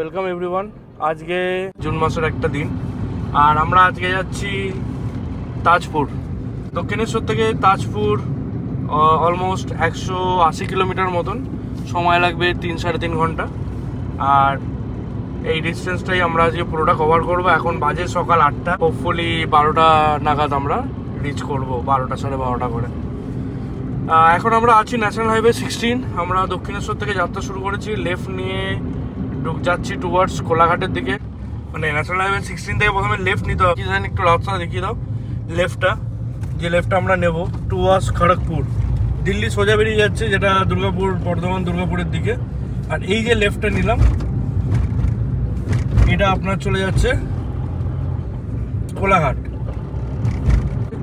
Welcome everyone. আজকে June মাসের একটা দিন, আর আমরা আজকে যাচ্ছি তাজপুর। দক্ষিণেশ্বর থেকে তাজপুর অলমোস্ট 180 কিলোমিটার মতন, সময় লাগবে 3-3.5 ঘন্টা। আর এই ডিস্টেন্সটাই আমরা আজকে পুরোটা কভার করবো। এখন বাজে সকাল 8টা, হোপফুলি 12টা নাগাদ আমরা রিচ করবো, 12টা 12:30 করে। এখন আমরা আছি ন্যাশনাল হাইওয়ে 16। আমরা দক্ষিণেশ্বর থেকে যাত্রা শুরু করেছি, লেফট নিয়ে যাচ্ছি টুয়ার্ডস কোলাঘাটের দিকে। মানে ন্যাশনাল হাইওয়ে 16 থেকে প্রথমে লেফট নিতে হবে। একটু রাস্তা দেখিয়ে দাও। লেফটটা আমরা নেব টুয়ার্ডস খড়গপুর, দিল্লি সোজা বেরিয়ে যাচ্ছে, যেটা দুর্গাপুর, বর্ধমান দুর্গাপুরের দিকে। আর এই যে লেফটটা নিলাম, এটা আপনার চলে যাচ্ছে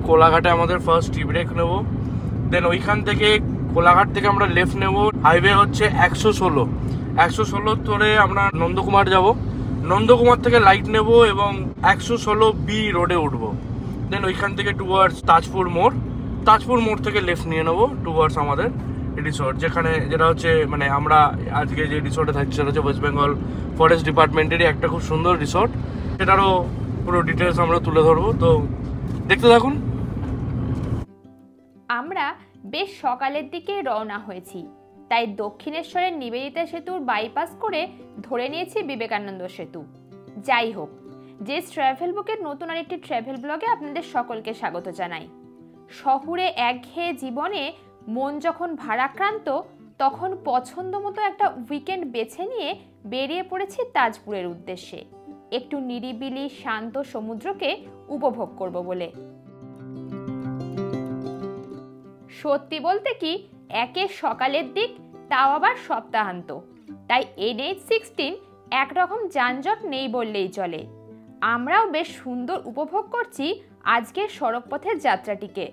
কোলাঘাটে আমাদের ফার্স্ট টি ব্রেক নেব। দেন ওইখান থেকে কোলাঘাট থেকে আমরা লেফট নেব। হাইওয়ে হচ্ছে 116 ধরে আমরা নন্দকুমার যাব। নন্দকুমার থেকে লাইট নেব এবং 116B রোডে উঠবো। দেন ওইখান থেকে টুয়ার্ডস তাজপুর মোড় থেকে লেফট নিয়ে নেবো টুয়ার্ডস আমাদের রিসোর্ট, যেটা হচ্ছে মানে আমরা আজকে যে রিসোর্টে থাকছি সেটা হচ্ছে ওয়েস্ট বেঙ্গল ফরেস্ট ডিপার্টমেন্টেরই একটা খুব সুন্দর রিসোর্ট। সেটারও পুরো ডিটেলস আমরা তুলে ধরবো, তো দেখতে থাকুন। আমরা বেশ সকালের দিকে রওনা হয়েছি, তাই দক্ষিণেশ্বরের নিবেদিতা সেতুর বাইপাস করে ধরে নিয়েছি বিবেকানন্দ সেতু। যাই হোক, যে ট্রাভেল বুকের নতুন আরেকটি ট্রাভেল ব্লগে আপনাদের সকলকে স্বাগত জানাই। শহুরে একঘেয়ে জীবনে মন যখন ভারাক্রান্ত, তখন পছন্দ মতো একটা উইকেন্ড বেছে নিয়ে বেরিয়ে পড়েছি তাজপুরের উদ্দেশ্যে, একটু নিরিবিলি শান্ত সমুদ্রকে উপভোগ করব বলে। সত্যি বলতে কি, একে সকালের দিক, তাও আবার সপ্তাহান্ত, তাই NH16 একরকম যানজট নেই বললেই চলে। আমরাও বেশ সুন্দর উপভোগ করছি আজকের সড়কপথের যাত্রাটিকে।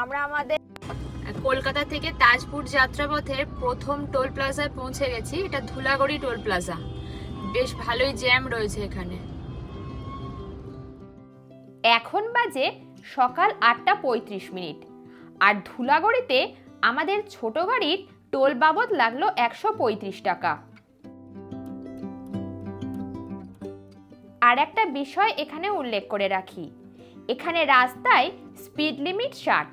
আমরা আমাদের কলকাতা থেকে তাজপুর যাত্রাপথের প্রথম টোল প্লাজায় পৌঁছে গেছি। এটা ধুলাগড়ি টোল প্লাজা। বেশ ভালোই জ্যাম রয়েছে এখানে। এখন বাজে সকাল 8:35, আর ধুলাগড়িতে আমাদের ছোট গাড়ির টোল বাবদ লাগলো 135 টাকা। আর একটা বিষয় এখানে উল্লেখ করে রাখি, এখানে রাস্তায় স্পিড লিমিট 60।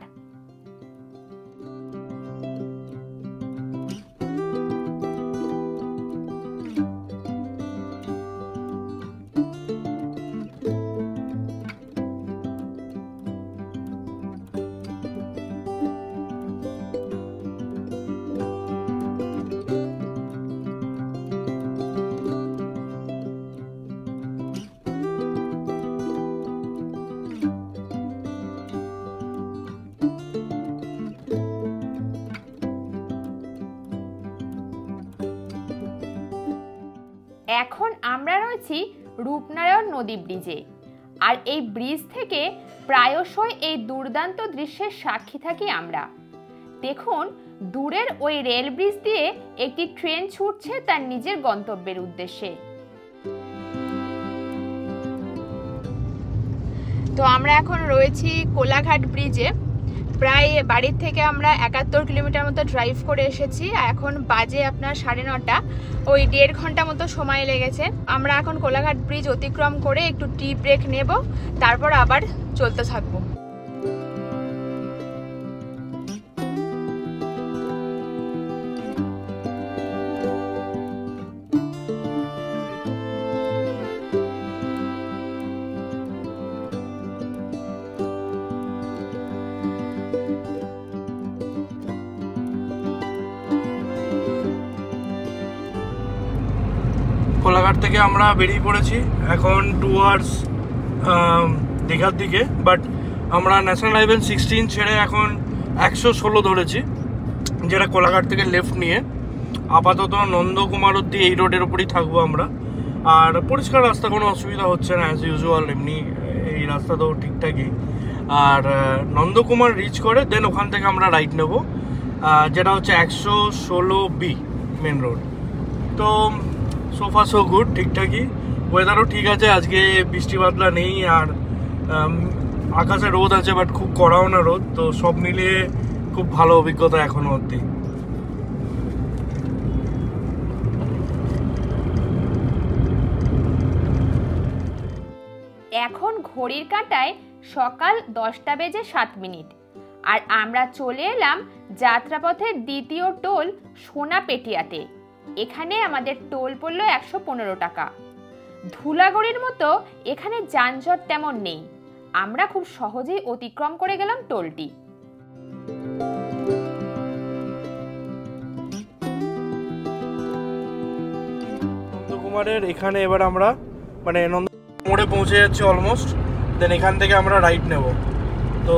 এখন আমরা রয়েছি রূপনারায়ণ নদী ব্রিজে, আর এই ব্রিজ থেকে প্রায়শই এই দুর্দান্ত দৃশ্যের সাক্ষী থাকি আমরা। দেখুন, দূরের ওই রেল ব্রিজ দিয়ে একটি ট্রেন ছুটছে তার নিজের গন্তব্যের উদ্দেশ্যে। তো আমরা এখন রয়েছি কোলাঘাট ব্রিজে। প্রায় বাড়ির থেকে আমরা 71 কিলোমিটার মতো ড্রাইভ করে এসেছি। এখন বাজে আপনার 9:30, ওই 1.5 ঘন্টা মতো সময় লেগেছে। আমরা এখন কোলাঘাট ব্রিজ অতিক্রম করে একটু টি ব্রেক নেব, তারপর আবার চলতে থাকবো। কোলাঘাট থেকে আমরা বেরিয়ে পড়েছি এখন টুয়ার্ডস দীঘার দিকে, বাট আমরা ন্যাশনাল হাইওয়ে 16 ছেড়ে এখন 116 ধরেছি, যেটা কোলাঘাট থেকে লেফট নিয়ে আপাতত নন্দকুমার অব্দি এই রোডের উপরই থাকবো আমরা। আর পরিষ্কার রাস্তা, কোনো অসুবিধা হচ্ছে না, অ্যাজ ইউজুয়াল এমনি এই রাস্তা তো ঠিকঠাকই। আর নন্দকুমার রিচ করে দেন ওখান থেকে আমরা রাইট নেব, যেটা হচ্ছে 116B মেন রোড। তো সোফা সো গুড, ঠিকঠাকই। ওয়েদারও ঠিক আছে, আজকে বৃষ্টি বাদলা নেই, আর আকাশে রোদ আছে, বাট খুব কড়াও না রোদ, তো সব মিলিয়ে খুব ভালো অভিজ্ঞতা এখনো অবধি। এখন ঘড়ির কাঁটায় সকাল 10:07, আর আমরা চলে এলাম যাত্রাপথের দ্বিতীয় টোল সোনাপেটিয়াতে। এখানে আমাদের টোল পড়ল 115 টাকা। ধুলাগড়ির মতো এখানে যানজট তেমন নেই, আমরা খুব সহজেই অতিক্রম করে গেলাম টোলটি। নন্দকুমারের এখানে এবার আমরা মানে মোড়ে পৌঁছে যাচ্ছি অলমোস্ট। দেন এখান থেকে আমরা রাইট নেব, তো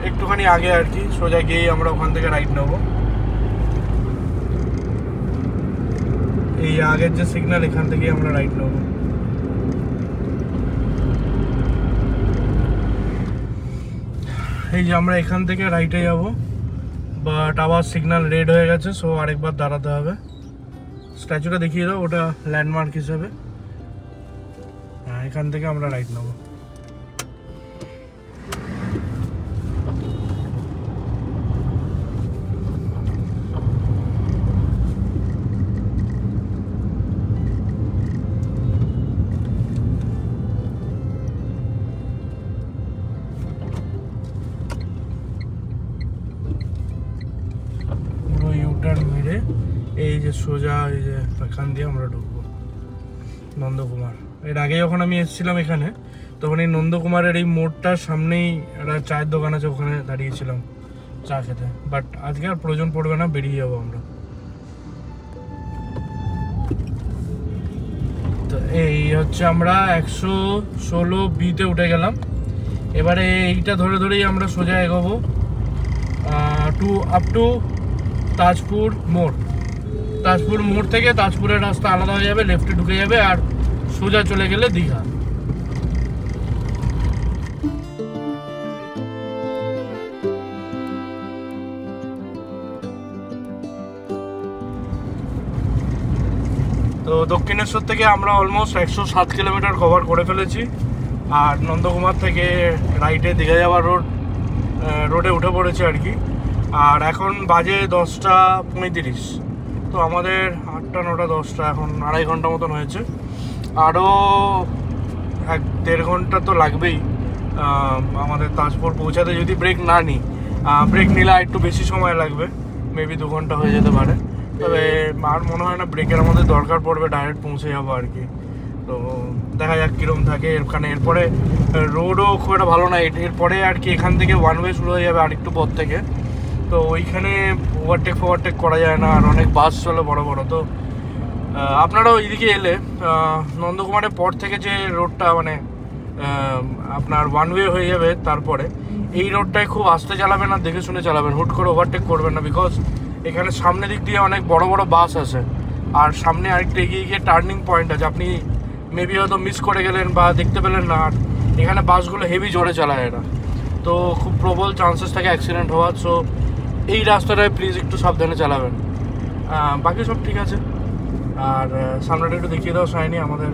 একটুখানি আগে আর কি, সোজা গিয়েই আমরা ওখান থেকে রাইট নেব। এই আগের যে সিগন্যাল, এখান থেকেই আমরা রাইট নেব। এই যে আমরা এখান থেকে রাইটে যাব, বাট আবার সিগন্যাল রেড হয়ে গেছে, সো আরেকবার দাঁড়াতে হবে। স্ট্যাচুটা দেখিয়ে দাও, ওটা ল্যান্ডমার্ক হিসেবে। হ্যাঁ, এখান থেকে আমরা রাইট নেব। পুরো ইউটার্ন মেরে এই যে সোজা এই যে এখান দিয়ে আমরা ঢুকবো নন্দকুমার। এর আগে যখন আমি এসেছিলাম এখানে, তখন এই নন্দকুমারের এই মোড়টার সামনেই একটা চায়ের দোকান আছে, ওখানে দাঁড়িয়েছিলাম চা খেতে। বাট আজকে আর প্রয়োজন পড়বে না, বেরিয়ে যাবো আমরা। তো এই হচ্ছে আমরা 116B-তে উঠে গেলাম। এবারে এইটা ধরে ধরেই আমরা সোজা এগোবো আপ টু তাজপুর মোড়। তাজপুর মোড় থেকে তাজপুরের রাস্তা আলাদা হয়ে যাবে, লেফটে ঢুকে যাবে, আর সোজা চলে গেলে দীঘা। তো দক্ষিণেশ্বর থেকে আমরা অলমোস্ট 107 কিলোমিটার কভার করে ফেলেছি, আর নন্দকুমার থেকে রাইটে দীঘা যাওয়ার রোডে উঠে পড়েছে আর কি। আর এখন বাজে 10:35, তো আমাদের 8টা 9টা 10টা, এখন 2.5 ঘন্টা মতন হয়েছে। আরও 1-1.5 ঘন্টা তো লাগবেই আমাদের তাজপুর পৌঁছাতে, যদি ব্রেক না নিই। ব্রেক নিলে একটু বেশি সময় লাগবে, মেবি 2 ঘন্টা হয়ে যেতে পারে। তবে আর মনে হয় না ব্রেকের আমাদের দরকার পড়বে, ডাইরেক্ট পৌঁছে যাবো আর কি। তো দেখা যাক কীরকম থাকে এখানে। এরপরে রোডও খুব একটা ভালো না, এরপরে আর কি এখান থেকে ওয়ান ওয়ে শুরু হয়ে যাবে আরেকটু পথ থেকে। তো ওইখানে ওভারটেক করা যায় না, আর অনেক বাস চলে বড় বড়। তো আপনারাও এইদিকে এলে নন্দকুমারের পর থেকে যে রোডটা মানে আপনার ওয়ান ওয়ে হয়ে যাবে, তারপরে এই রোডটায় খুব আস্তে চালাবেন, আর দেখে শুনে চালাবেন, হুট করে ওভারটেক করবেন না। বিকজ এখানে সামনের দিক দিয়ে অনেক বড় বড় বাস আছে, আর সামনে আরেকটা এগিয়ে গিয়ে টার্নিং পয়েন্ট আছে, আপনি মেবি হয়তো মিস করে গেলেন বা দেখতে পেলেন না। আর এখানে বাসগুলো হেভি জোরে চালায় এরা, তো খুব প্রবল চান্সেস থাকে অ্যাক্সিডেন্ট হওয়ার। সো এই রাস্তাটায় প্লিজ একটু সাবধানে চালাবেন। বাকি সব ঠিক আছে। আর সামনেটা একটু দেখিয়ে দাও সাইনি, আমাদের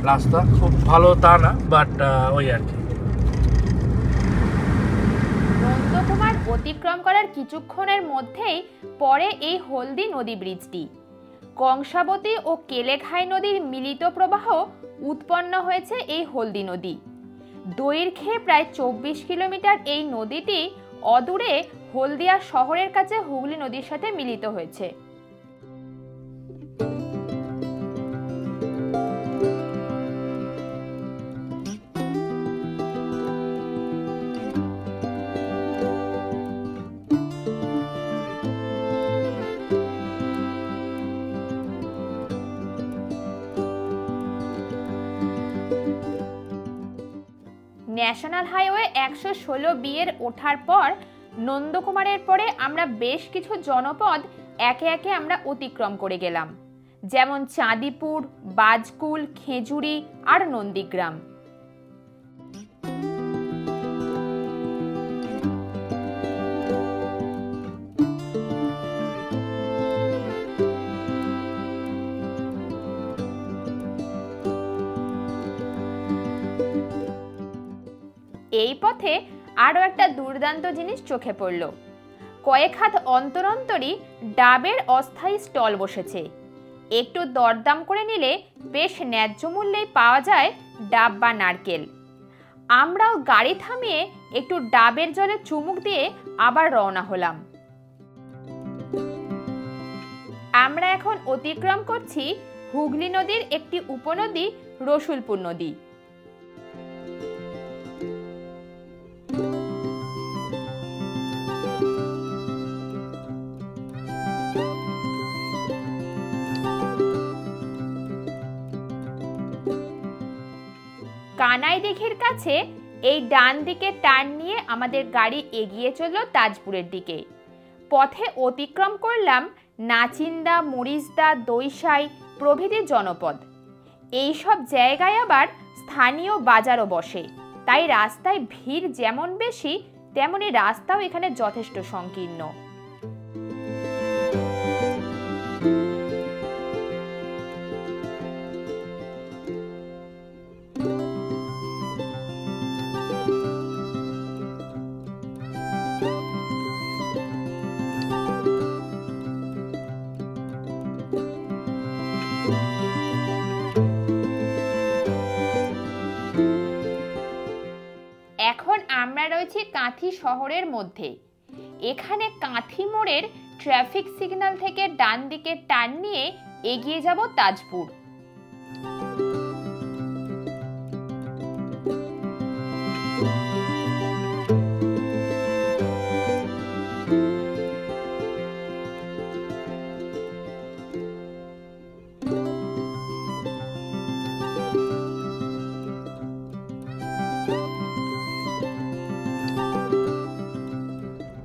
রাস্তা খুব ভালো তা না, বাট ওই আর কি। নন্দকুমার অতিক্রম করার কিছুক্ষণের মধ্যেই পরে এই হলদি নদী ব্রিজটি। কংসাবতী ও কেলেঘাই নদীর মিলিত প্রবাহ উৎপন্ন হয়েছে এই হলদি নদী। দৈর্ঘ্যে প্রায় 24 কিলোমিটার এই নদীটি অদূরে হলদিয়া শহরের কাছে হুগলি নদীর সাথে মিলিত হয়েছে। ন্যাশনাল হাইওয়ে 116B এর ওঠার পর নন্দকুমারের পরে আমরা বেশ কিছু জনপদ একে একে আমরা অতিক্রম করে গেলাম, যেমন চাঁদিপুর, বাজকুল, খেজুরি আর নন্দীগ্রাম। এই পথে আরও একটা দুর্দান্ত জিনিস চোখে পড়ল। কয়েক হাত অন্তর অন্তরই ডাবের অস্থায়ী স্টল বসেছে। একটু দরদাম করে নিলে বেশ ন্যায্য মূল্যেই পাওয়া যায় ডাব বা নারকেল। আমরাও গাড়ি থামিয়ে একটু ডাবের জলে চুমুক দিয়ে আবার রওনা হলাম। আমরা এখন অতিক্রম করছি হুগলি নদীর একটি উপনদী, রসুলপুর নদী। কানাই দিঘির কাছে এই ডান দিকে টার্ন নিয়ে আমাদের গাড়ি এগিয়ে চলল তাজপুরের দিকে। পথে অতিক্রম করলাম নাচিন্দা, মরিচদা, দইসাই প্রভৃতি জনপদ। এই সব জায়গায় আবার স্থানীয় বাজারও বসে, তাই রাস্তায় ভিড় যেমন বেশি তেমনি রাস্তাও এখানে যথেষ্ট সংকীর্ণ। এখন আমরা রয়েছি কাঁথি শহরের মধ্যে। এখানে কাঁথি মোড়ের ট্রাফিক সিগন্যাল থেকে ডান দিকে টার্ন নিয়ে এগিয়ে যাব তাজপুর।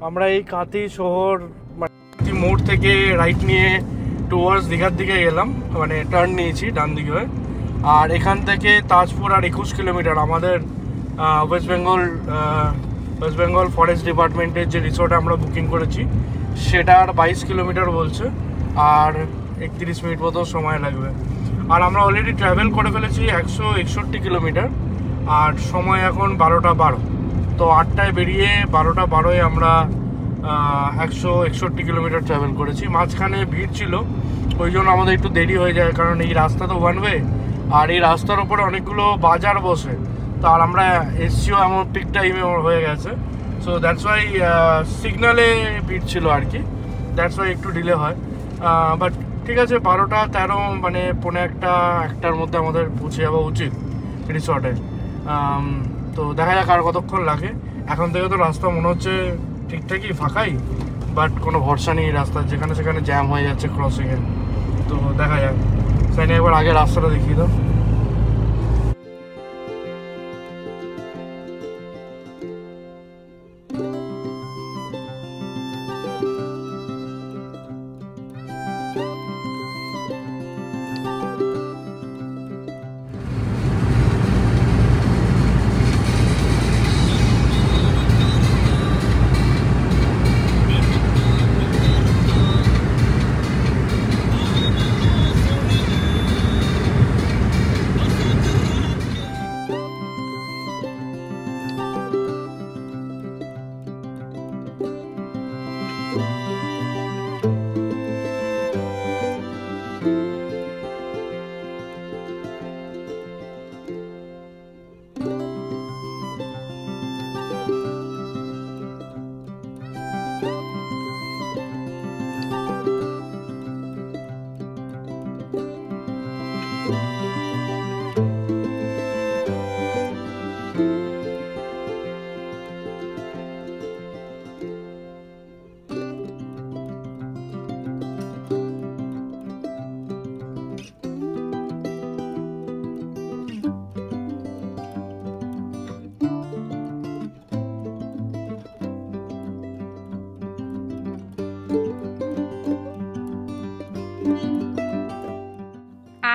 আমরা এই কাঁথি শহর কাঁথি মোড় থেকে রাইট নিয়ে টুয়ার্ডস দীঘার দিকে গেলাম, মানে টার্ন নিয়েছি ডান দিকে হয়ে। আর এখান থেকে তাজপুর আর 21 কিলোমিটার। আমাদের ওয়েস্ট বেঙ্গল ফরেস্ট ডিপার্টমেন্টের যে রিসোর্টে আমরা বুকিং করেছি সেটার 22 কিলোমিটার বলছে, আর 31 মিনিট মতো সময় লাগবে। আর আমরা অলরেডি ট্রাভেল করে ফেলেছি 161 কিলোমিটার, আর সময় এখন 12টা 12। তো 8টায় বেরিয়ে 12টা 12-এ আমরা 161 কিলোমিটার ট্রাভেল করেছি। মাঝখানে ভিড় ছিল, ওই জন্য আমাদের একটু দেরি হয়ে যায়, কারণ এই রাস্তা তো ওয়ান ওয়ে, আর এই রাস্তার ওপরে অনেকগুলো বাজার বসে। তো আর আমরা এসছিও এমন পিক টাইমে হয়ে গেছে, সো দ্যাটস ওয়াই সিগনালে ভিড় ছিল আর কি, দ্যাটস ওয়াই একটু ডিলে হয়। বাট ঠিক আছে, 12টা 13 মানে 1:45-1টার মধ্যে আমাদের পৌঁছে যাওয়া উচিত রিসর্টে। তো দেখা যাক আর কতক্ষণ লাগে। এখন থেকে তো রাস্তা মনে হচ্ছে ঠিকঠাকই ফাঁকাই, বাট কোনো ভরসা নেই রাস্তার, যেখানে সেখানে জ্যাম হয়ে যাচ্ছে ক্রসিংয়ে। তো দেখা যাক। সাইনে একবার আগে রাস্তাটা দেখিয়ে দাও।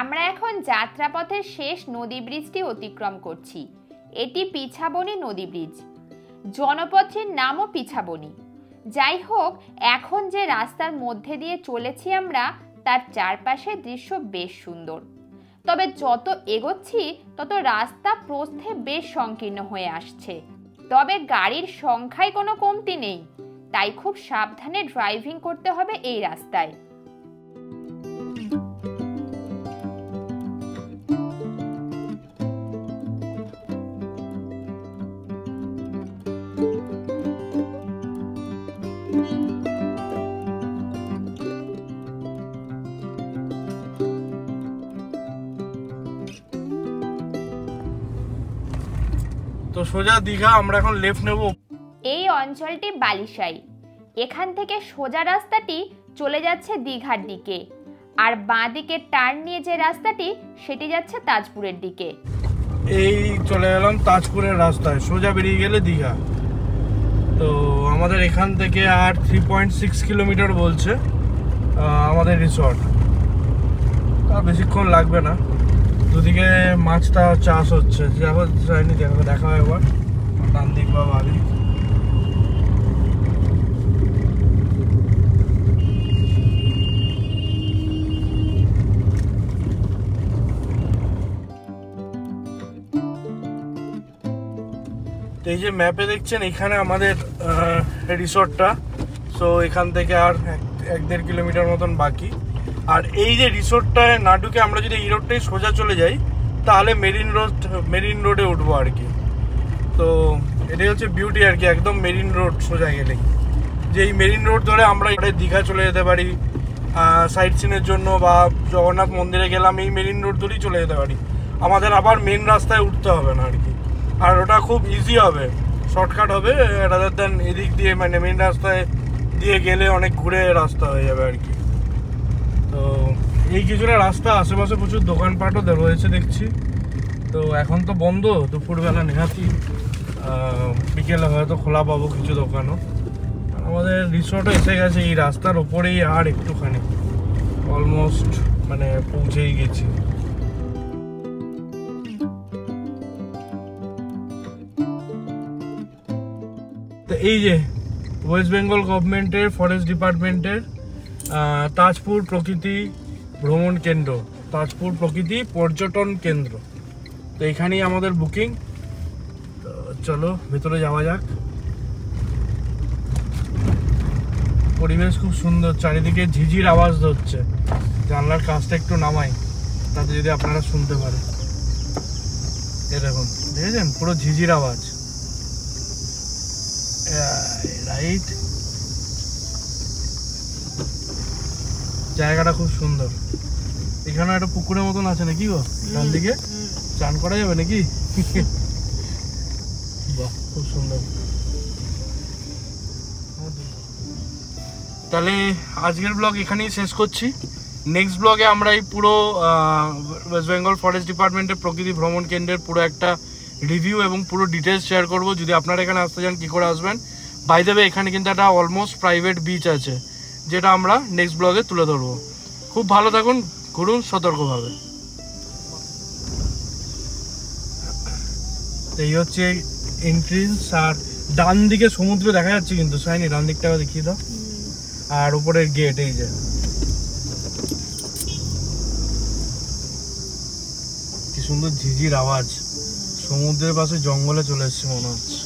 আমরা এখন যাত্রাপথের শেষ নদী ব্রিজটি অতিক্রম করছি। এটি পিছাবনি নদী ব্রিজ। জনপথটির নামও পিছাবনি। যাই হোক, এখন যে রাস্তার মধ্যে দিয়ে চলেছি আমরা, তার চারপাশের দৃশ্য বেশ সুন্দর। তবে যত এগোচ্ছি তত রাস্তা প্রস্থে বেশ সংকীর্ণ হয়ে আসছে। তবে গাড়ির সংখ্যায় কোনো কমতি নেই, তাই খুব সাবধানে ড্রাইভিং করতে হবে এই রাস্তায়। তো সোজা দীঘা, আমরা এখন লেফট নেব। এই অঞ্চলটি বালিশাই। এখান থেকে সোজা রাস্তাটি চলে যাচ্ছে দীঘার দিকে, আর বাঁ দিকে টার্ন নিয়ে যে রাস্তাটি সেটি যাচ্ছে তাজপুরের দিকে। এই চলে গেলাম তাজপুরের রাস্তায়, সোজা বেরিয়ে গেলে দীঘা। তো আমাদের এখান থেকে আর 3.6 কিলোমিটার বলছে আমাদের রিসর্ট। তা বেশিক্ষণ লাগবে না। দুদিকে মাছটা চাষ হচ্ছে, দেখো যায়নি, দেখা হয় এবার ডান দিক বা বাঁ দিক। এই যে ম্যাপে দেখছেন এখানে আমাদের রিসর্টটা। সো এখান থেকে আর 1-1.5 কিলোমিটার মতন বাকি। আর এই যে রিসর্টটায় না ঢুকে আমরা যদি এই রোডটাই সোজা চলে যাই তাহলে মেরিন রোডে উঠবো আর কি। তো এটাই হচ্ছে বিউটি আর কি, একদম মেরিন রোড সোজা গেলেই। যে এই মেরিন রোড ধরে আমরা দীঘা চলে যেতে পারি সাইট সিনের জন্য, বা জগন্নাথ মন্দিরে গেলাম এই মেরিন রোড ধরেই চলে যেতে পারি। আমাদের আবার মেন রাস্তায় উঠতে হবে না আর কি। আর ওটা খুব ইজি হবে, শর্টকাট হবে, রাদার দেন এদিক দিয়ে মানে মেন রাস্তায় দিয়ে গেলে অনেক ঘুরে রাস্তা হয়ে যাবে আর কি। তো এই কিছুটা রাস্তা, আশেপাশে প্রচুর দোকানপাটও রয়েছে দেখছি। তো এখন তো বন্ধ, দুপুরবেলা নেহাতি, বিকেলে হয়তো খোলা পাবো কিছু দোকানও। আমাদের রিসর্টও এসে গেছে এই রাস্তার ওপরেই, আর একটুখানি অলমোস্ট মানে পৌঁছেই গেছি। তো এই যে ওয়েস্ট বেঙ্গল গভর্নমেন্টের ফরেস্ট ডিপার্টমেন্টের তাজপুর প্রকৃতি ভ্রমণ কেন্দ্র, তাজপুর প্রকৃতি পর্যটন কেন্দ্র। তো এখানেই আমাদের বুকিং। তো চলো ভেতরে যাওয়া যাক। পরিবেশ খুব সুন্দর, চারিদিকে ঝিঝির আওয়াজ হচ্ছে। জানলার কাজটা একটু নামাই তাতে যদি আপনারা শুনতে পারেন। এ দেখুন, দেখেছেন পুরো ঝিঝির আওয়াজ। রাইট, জায়গাটা খুব সুন্দর। এখানে একটা পুকুরের মতন আছে নাকি গো ডান দিকে, চান করা যাবে নাকি? বাহ, খুব সুন্দর। তাহলে আজকের ব্লগ এখানেই শেষ করছি। নেক্সট ব্লগে আমরা এই পুরো ওয়েস্ট বেঙ্গল ফরেস্ট ডিপার্টমেন্টের প্রকৃতি ভ্রমণ কেন্দ্রের পুরো একটা রিভিউ এবং পুরো ডিটেলস শেয়ার করব। যদি আপনারা এখানে আসতে চান কী করে আসবেন। বাই দ্য ওয়ে, এখানে কিন্তু একটা অলমোস্ট প্রাইভেট বিচ আছে, যেটা আমরা নেক্সট ব্লগে তুলে ধরবো। খুব ভালো থাকুন, ঘুরুন সতর্কভাবে। এই হচ্ছে এন্ট্রেন্স, আর ডান দিকে সমুদ্র দেখা যাচ্ছে কিন্তু সাইনি, ডান দিকটা দেখিয়ে দাও। আর উপরের গেট, এই যে কি সুন্দর ঝিঝির আওয়াজ। সমুদ্রের পাশে জঙ্গলে চলে এসেছে মনে হচ্ছে।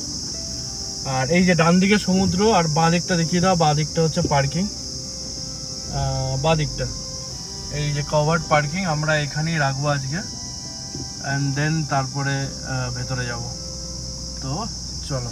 আর এই যে ডান দিকে সমুদ্র, আর বাঁ দিকটা দেখিয়ে দাও। বাঁ দিকটা হচ্ছে পার্কিং, বাঁ দিকটা এই যে কভার্ড পার্কিং। আমরা এখানেই রাখবো আজকে, অ্যান্ড দেন তারপরে ভেতরে যাব। তো চলো।